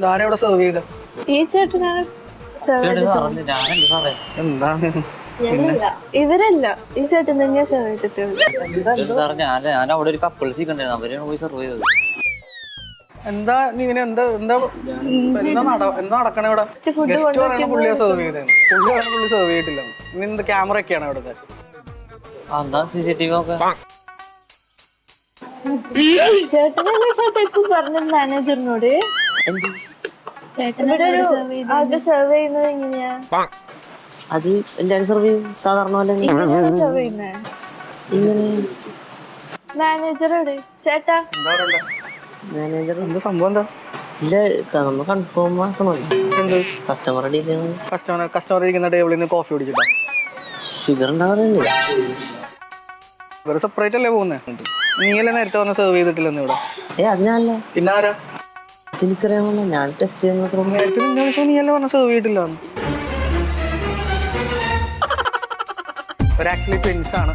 ധാരാ ഇവിടെ സെർവ് ചെയ്ത ഈ ചേട്ടനാണ് എന്താണ് ഇവരല്ല ഈ ചേട്ടൻ തന്നെയാ സെർവ് ചെയ്തിട്ടുള്ളത്. ഞാൻ അവിടെ ഒരു കപ്പിൾസ് കണ്ടായിരുന്നു, അവരാണ് പോയി സെർവ് ചെയ്തത്. എന്താ നീ ഇവന് എന്താ എന്താ എന്താ നടക്കണേ ഇവിടെ? ഗസ്റ്റ് പറയണ പുള്ളിയെ സെർവ് ചെയ്തത്, പുള്ളി പറയണ പുള്ളി സെർവ് ചെയ്തിട്ടില്ല. ഇനി എന്ത് ക്യാമറ ഒക്കെയാണ് ഇവിടുത്തെ? എന്താ CCTV ഒക്കെ ചേട്ടനല്ലേ ചേട്ടൻ ഇപ്പൊ പറഞ്ഞ മാനേജറിനോട് ഇവിടെ ഒരു ആകെ സെർവ് ചെയ്യുന്നത് എങ്ങനെയാ? അത് എല്ലാരും സെർവ് ചെയ്യും സാധാരണ പോലെ. സെർവ് ചെയ്യുന്നേ മാനേജർ എവിടെ ചേട്ടാ? എന്താ പറയണ്ടേ? മാനേജർ എന്ത് സംഭവം എന്താ? ഇല്ല, നമ്മൾ കൺഫേം ആക്കണമല്ലോ. എന്ത് കസ്റ്റമർ കസ്റ്റമർ ഇരിക്കുന്ന ടേബിളിൽ നിന്ന് കോഫി കുടിച്ചിട്ടാ? ഷുഗർ ഉണ്ടാകാറില്ല. ഇവര് സെപ്പറേറ്റ് അല്ലേ പോകുന്നേ? നീയല്ലേ നേരത്തെ വന്ന് സെർവ് ചെയ്തിട്ടില്ലെന്ന് ഇവിടെ? അത് ഞാനല്ല, പിന്നെ ആരാ? എനിക്കറിയാമല്ലോ, ഞാൻ ടെസ്റ്റ് ചെയ്യുന്ന. നേരത്തെ നീയല്ലേ പറഞ്ഞ സെർവ് ചെയ്തിട്ടില്ല? ഇവർ ആക്ച്വലി ട്വിൻസ് ആണ്.